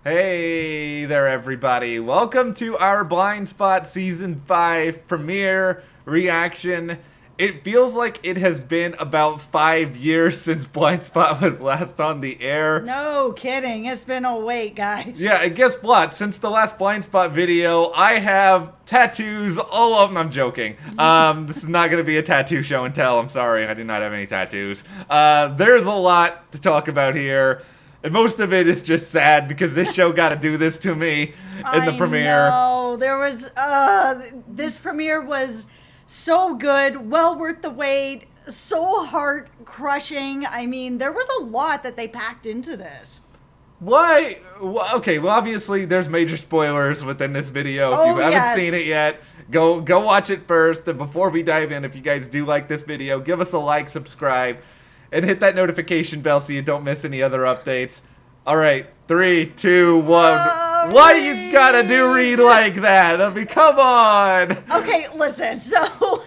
Hey there, everybody. Welcome to our Blindspot Season 5 premiere reaction. It feels like it has been about 5 years since Blindspot was last on the air. No kidding. It's been a wait, guys. Yeah, and guess what? Since the last Blindspot video, I have tattoos all of them. I'm joking. This is not going to be a tattoo show and tell. I'm sorry. I do not have any tattoos. There's a lot to talk about here. And most of it is just sad because this show got to do this to me in the premiere. No, there was this premiere was so good, well worth the wait, so heart crushing. I mean, there was a lot that they packed into this. Why? Okay, well, obviously there's major spoilers within this video. If you haven't seen it yet, go watch it first. And before we dive in, if you guys do like this video, give us a like, subscribe, and hit that notification bell so you don't miss any other updates. All right, 3, 2, 1. Why you gotta do Reed like that? I mean, come on. Okay, listen. So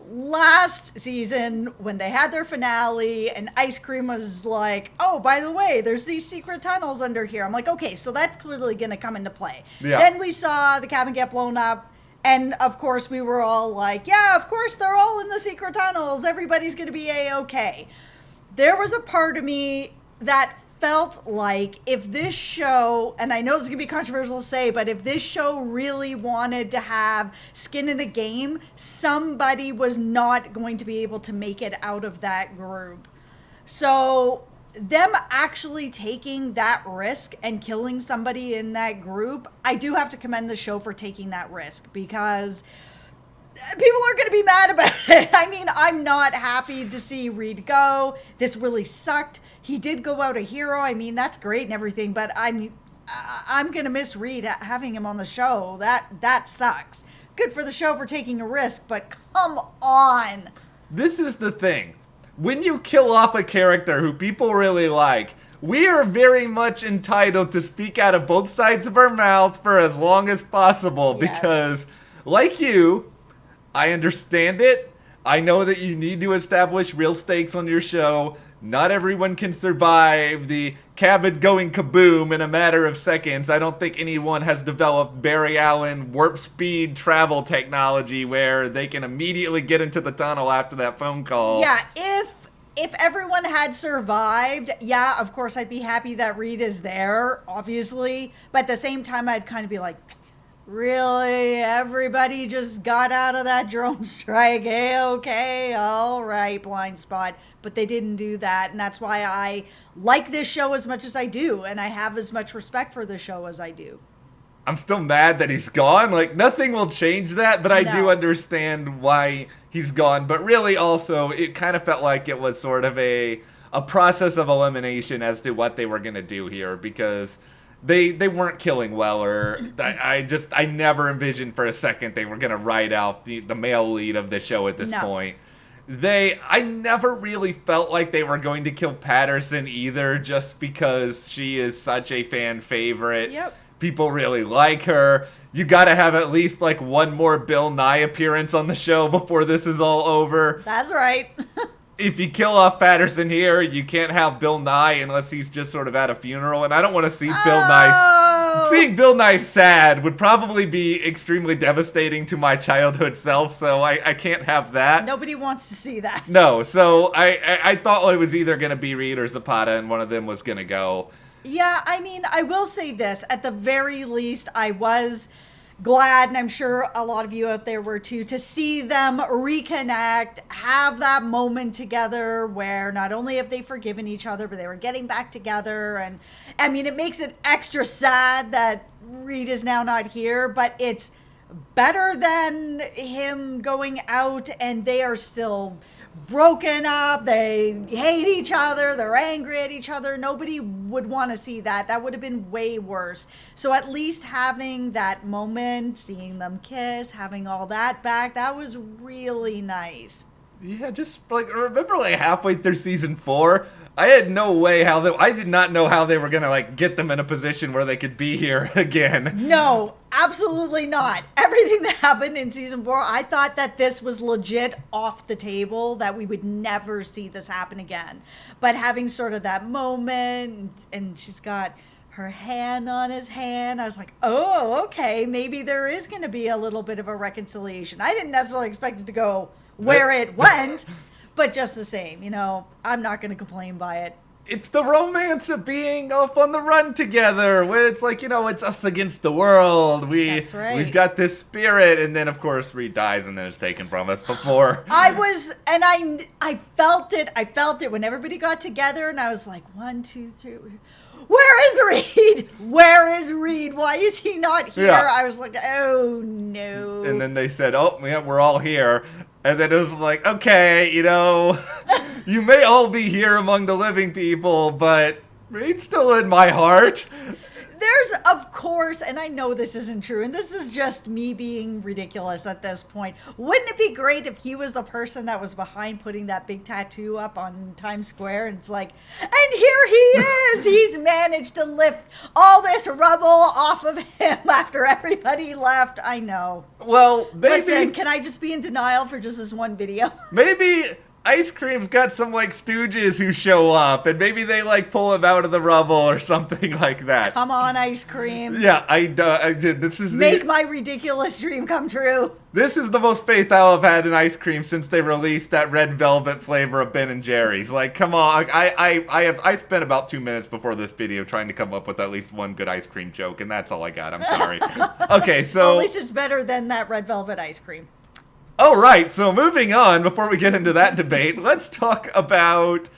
last season, when they had their finale, and Ice Cream was like, "Oh, by the way, there's these secret tunnels under here." I'm like, okay, so that's clearly gonna come into play. Yeah. Then we saw the cabin get blown up. And, of course, we were all like, yeah, of course, they're all in the secret tunnels. Everybody's going to be A-okay. There was a part of me that felt like if this show, and I know it's going to be controversial to say, but if this show really wanted to have skin in the game, somebody was not going to be able to make it out of that group. So them actually taking that risk and killing somebody in that group, I do have to commend the show for taking that risk, because people are going to be mad about it. I mean, I'm not happy to see Reed go. This really sucked. He did go out a hero. I mean, that's great and everything, but I'm going to miss Reed having him on the show. That sucks. Good for the show for taking a risk, but come on. This is the thing. When you kill off a character who people really like, we are very much entitled to speak out of both sides of our mouths for as long as possible. Yes. Because, like you, I understand it. I know that you need to establish real stakes on your show. Not everyone can survive the cabin going kaboom in a matter of seconds. I don't think anyone has developed Barry Allen warp speed travel technology where they can immediately get into the tunnel after that phone call. Yeah, if everyone had survived, yeah, of course I'd be happy that Reed is there, obviously. But at the same time, I'd kind of be like, really? Everybody just got out of that drone strike? Okay, all right, Blindspot. But they didn't do that, and that's why I like this show as much as I do, and I have as much respect for the show as I do. I'm still mad that he's gone. Like, nothing will change that, but I do understand why he's gone. But really, also, it kind of felt like it was sort of a process of elimination as to what they were going to do here, because they weren't killing Weller. I never envisioned for a second they were going to write out the male lead of the show at this point. I never really felt like they were going to kill Patterson either, just because she is such a fan favorite. Yep. People really like her. You gotta have at least like one more Bill Nye appearance on the show before this is all over. That's right. If you kill off Patterson here, you can't have Bill Nye unless he's just sort of at a funeral, and I don't want to see Bill Nye. Seeing Bill Nye sad would probably be extremely devastating to my childhood self, so I can't have that. Nobody wants to see that. No, so I thought it was either going to be Reed or Zapata, and one of them was going to go. Yeah, I mean, I will say this. At the very least, I was glad, and I'm sure a lot of you out there were too, to see them reconnect, have that moment together where not only have they forgiven each other, but they were getting back together. And I mean, it makes it extra sad that Reed is now not here, but it's better than him going out and they are still broken up, they hate each other, they're angry at each other. Nobody would want to see that. That would have been way worse. So at least having that moment, seeing them kiss, having all that back, that was really nice. Yeah, just like, remember like halfway through season 4, I had no way I did not know how they were gonna like get them in a position where they could be here again. No, absolutely not. Everything that happened in season 4, I thought that this was legit off the table, that we would never see this happen again. But having sort of that moment, and she's got her hand on his hand. I was like, oh, okay, maybe there is going to be a little bit of a reconciliation. I didn't necessarily expect it to go where it went, but just the same, I'm not going to complain by it. It's the romance of being off on the run together, where it's like, it's us against the world. That's right. We've got this spirit, and then of course Reed dies and then it's taken from us before. I felt it. I felt it when everybody got together, and I was like, 1, 2, 3. Where is Reed? Where is Reed? Why is he not here? Yeah. I was like, oh no. And then they said, oh, yeah, we're all here. And then it was like, okay, you may all be here among the living people, but Reed's still in my heart. There's, of course, and I know this isn't true, and this is just me being ridiculous at this point. Wouldn't it be great if he was the person that was behind putting that big tattoo up on Times Square? And it's like, and here he is! He's managed to lift all this rubble off of him after everybody left. I know. Well, Listen, can I just be in denial for just this one video? Maybe Ice Cream's got some, stooges who show up, and maybe they, pull him out of the rubble or something like that. Come on, Ice Cream. Yeah, I did. Make my ridiculous dream come true. This is the most faith I'll have had in ice cream since they released that red velvet flavor of Ben & Jerry's. Come on. I spent about 2 minutes before this video trying to come up with at least one good ice cream joke, and that's all I got. I'm sorry. Okay, so... Well, at least it's better than that red velvet ice cream. All right, so moving on, before we get into that debate, let's talk about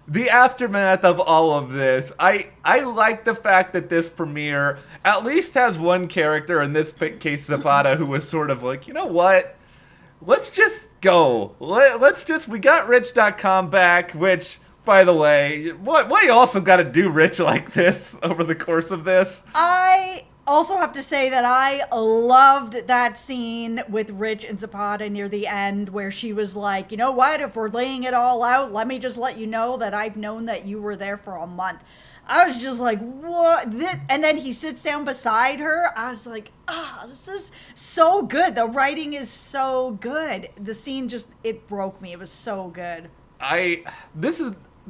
the aftermath of all of this. I like the fact that this premiere at least has one character, in this case Zapata, who was sort of like, you know what? Let's just go. We got Rich.com back, which, by the way, what you also got to do Rich like this over the course of this? I also have to say that I loved that scene with Rich and Zapata near the end where she was like, you know what, if we're laying it all out, let me just let you know that I've known that you were there for a month. I was just like, what? And then he sits down beside her. I was like, this is so good. The writing is so good. The scene it broke me. It was so good.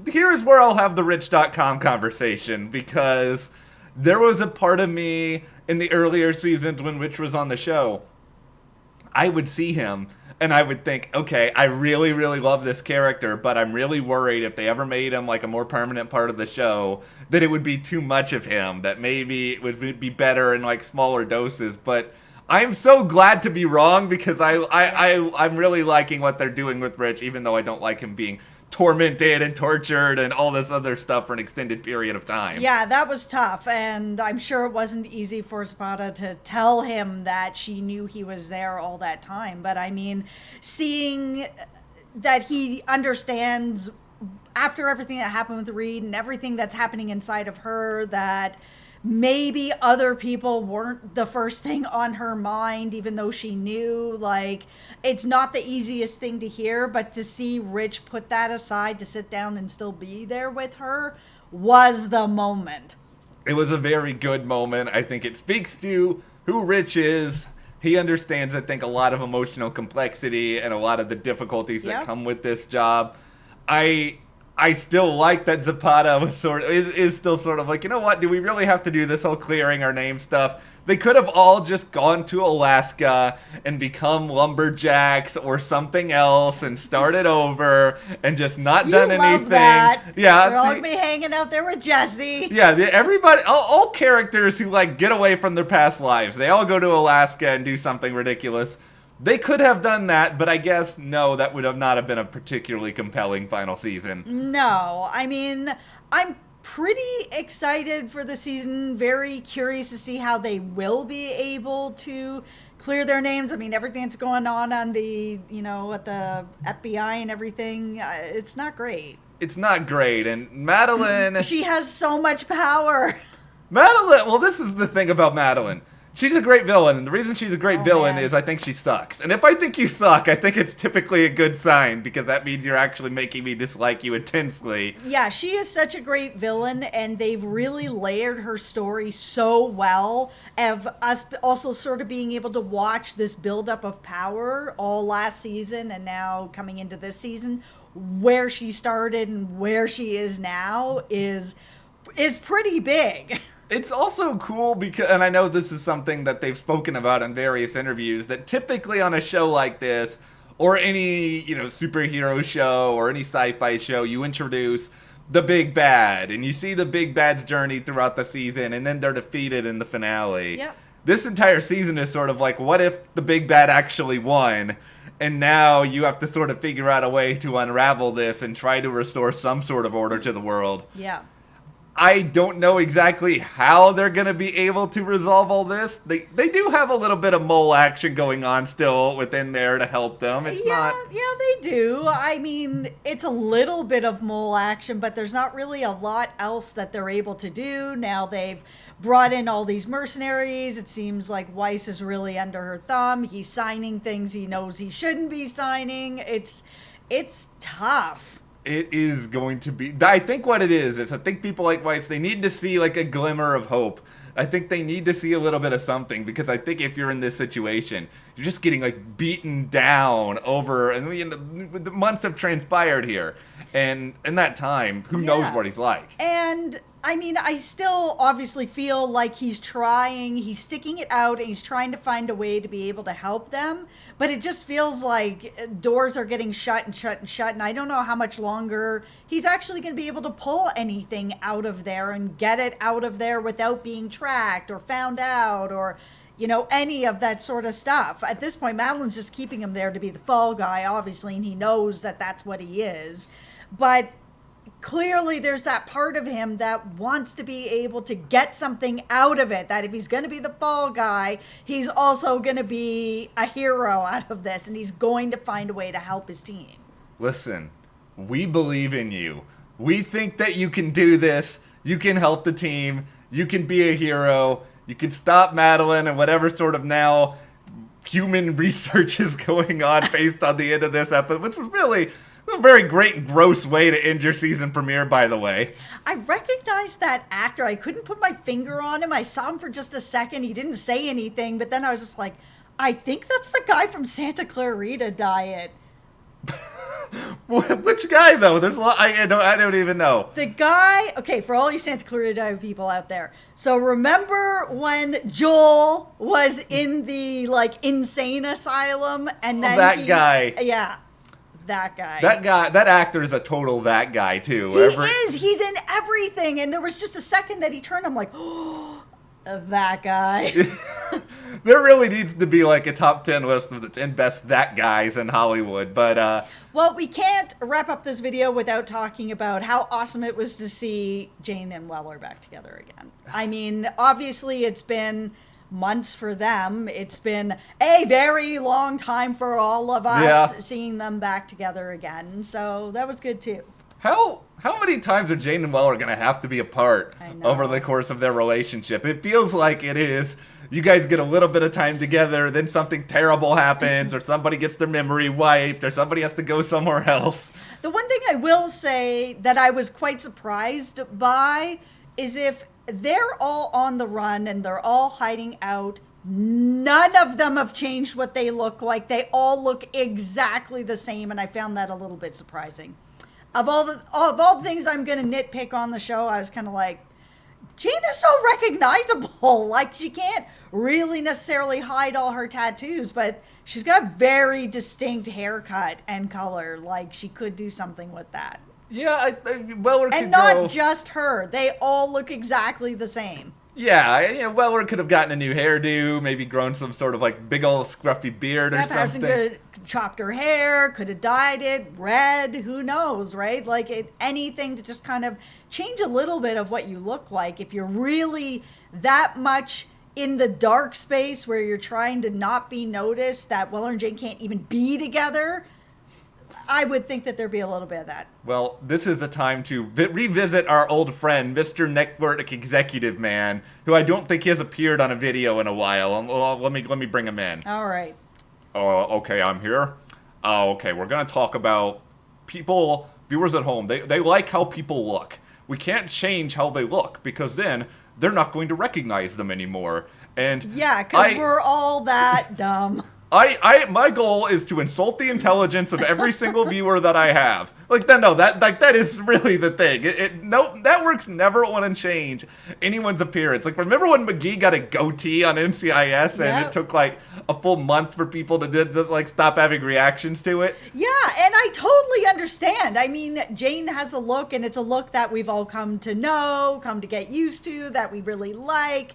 Here's where I'll have the Rich.com conversation, because there was a part of me in the earlier seasons when Rich was on the show, I would see him and I would think, okay, I really, really love this character, but I'm really worried if they ever made him a more permanent part of the show, that it would be too much of him, that maybe it would be better in smaller doses. But I'm so glad to be wrong, because I'm really liking what they're doing with Rich, even though I don't like him being tormented and tortured and all this other stuff for an extended period of time. Yeah, that was tough, and I'm sure it wasn't easy for Zapata to tell him that she knew he was there all that time. But I mean, seeing that he understands after everything that happened with Reed and everything that's happening inside of her, that maybe other people weren't the first thing on her mind, even though she knew, it's not the easiest thing to hear, but to see Rich put that aside to sit down and still be there with her was the moment. It was a very good moment. I think it speaks to who Rich is. He understands, I think, a lot of emotional complexity and a lot of the difficulties that come with this job. I still like that Zapata was is still sort of like, you know what, do we really have to do this whole clearing our name stuff? They could have all just gone to Alaska and become lumberjacks or something else and started over and just not done anything. That. Yeah, they're all gonna be hanging out there with Jesse. Yeah, everybody, all characters who get away from their past lives, they all go to Alaska and do something ridiculous. They could have done that, but I guess, no, that would not have been a particularly compelling final season. No, I mean, I'm pretty excited for the season, very curious to see how they will be able to clear their names. I mean, everything that's going on the, at the FBI and everything, it's not great. It's not great, and Madeline... She has so much power. Madeline, well, this is the thing about Madeline. She's a great villain, and the reason she's a great villain is I think she sucks. And if I think you suck, I think it's typically a good sign, because that means you're actually making me dislike you intensely. Yeah, she is such a great villain, and they've really layered her story so well, of us also sort of being able to watch this buildup of power all last season and now coming into this season. Where she started and where she is now is pretty big. It's also cool because, and I know this is something that they've spoken about in various interviews, that typically on a show like this, or any, superhero show or any sci-fi show, you introduce the big bad, and you see the big bad's journey throughout the season, and then they're defeated in the finale. Yep. This entire season is sort of like, what if the big bad actually won? And now you have to sort of figure out a way to unravel this and try to restore some sort of order to the world. Yeah. I don't know exactly how they're going to be able to resolve all this. They do have a little bit of mole action going on still within there to help them. It's not... Yeah, they do. I mean, it's a little bit of mole action, but there's not really a lot else that they're able to do. Now they've brought in all these mercenaries. It seems like Weiss is really under her thumb. He's signing things he knows he shouldn't be signing. It's tough. It is going to be... I think what it is I think people like Weiss, they need to see like a glimmer of hope. I think they need to see a little bit of something, because I think if you're in this situation, you're just getting like beaten down over, and the months have transpired here. And in that time, who knows what he's like. And I mean, I still obviously feel like he's sticking it out, and he's trying to find a way to be able to help them. But it just feels like doors are getting shut and shut and shut. And I don't know how much longer he's actually going to be able to pull anything out of there and get it out of there without being tracked or found out or, any of that sort of stuff. At this point, Madeline's just keeping him there to be the fall guy, obviously, and he knows that that's what he is. But clearly there's that part of him that wants to be able to get something out of it, that if he's going to be the fall guy, he's also going to be a hero out of this, and he's going to find a way to help his team. Listen, we believe in you. We think that you can do this. You can help the team. You can be a hero. You can stop Madeline and whatever sort of now human research is going on based on the end of this episode, which was really a very great and gross way to end your season premiere, by the way. I recognized that actor. I couldn't put my finger on him. I saw him for just a second. He didn't say anything, but then I was just like, I think that's the guy from Santa Clarita Diet. Which guy, though? There's a lot. I don't even know. The guy, okay, for all you Santa Clarita Diet people out there. So remember when Joel was in the, insane asylum, and then that guy. Yeah. That guy. That actor is a total that guy, too. He is. He's in everything. And there was just a second that he turned. I'm like, oh, that guy. There really needs to be a top 10 list of the 10 best that guys in Hollywood. But, well, we can't wrap up this video without talking about how awesome it was to see Jane and Weller back together again. I mean, obviously it's been months for them. It's been a very long time for all of us seeing them back together again. So that was good too. How many times are Jane and Weller going to have to be apart over the course of their relationship? It feels like it is. You guys get a little bit of time together, then something terrible happens, or somebody gets their memory wiped, or somebody has to go somewhere else. The one thing I will say that I was quite surprised by is if they're all on the run and they're all hiding out, none of them have changed what they look like. They all look exactly the same, and I found that a little bit surprising. Of all the things I'm going to nitpick on the show, I was kind of like, Jane is so recognizable. Like, she can't really necessarily hide all her tattoos, but she's got a very distinct haircut and color. Like, she could do something with that. Yeah, Weller could and not just her. They all look exactly the same. Yeah, Weller could have gotten a new hairdo, maybe grown some sort of big old scruffy beard or something. Could have chopped her hair, could have dyed it red, who knows, right? Anything to just kind of change a little bit of what you look like. If you're really that much in the dark space where you're trying to not be noticed, that Weller and Jane can't even be together, I would think that there'd be a little bit of that. Well, this is the time to revisit our old friend, Mr. Network Executive Man, who I don't think has appeared on a video in a while. Let me bring him in. All right. Okay, I'm here. Okay, we're going to talk about people, viewers at home. They like how people look. We can't change how they look, because then they're not going to recognize them anymore. And yeah, because we're all that dumb. My goal is to insult the intelligence of every single viewer that I have. Like, that is really the thing. No, networks never want to change anyone's appearance. Like, remember when McGee got a goatee on NCIS and it took like a full month for people to like stop having reactions to it? Yeah, and I totally understand. I mean, Jane has a look, and it's a look that we've all come to know, come to get used to, that we really like.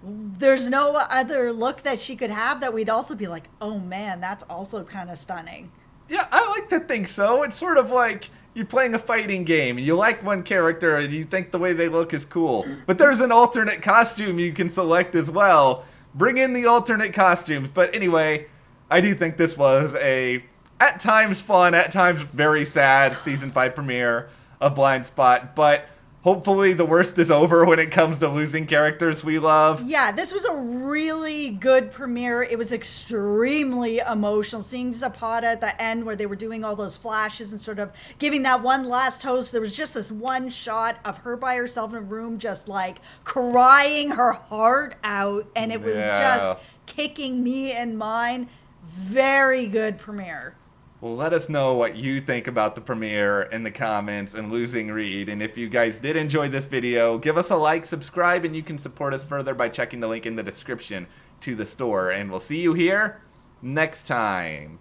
There's no other look that she could have that we'd also be like, oh man, that's also kind of stunning. Yeah, I like to think so. It's sort of like you're playing a fighting game. You like one character and you think the way they look is cool. But there's an alternate costume you can select as well. Bring in the alternate costumes. But anyway, I do think this was at times fun, at times very sad season 5 premiere of Blindspot. But hopefully the worst is over when it comes to losing characters we love. Yeah, this was a really good premiere. It was extremely emotional. Seeing Zapata at the end where they were doing all those flashes and sort of giving that one last toast. There was just this one shot of her by herself in a room just like crying her heart out. And it was just kicking me and mine. Very good premiere. Well, let us know what you think about the premiere in the comments and Losing Reed. And if you guys did enjoy this video, give us a like, subscribe, and you can support us further by checking the link in the description to the store. And we'll see you here next time.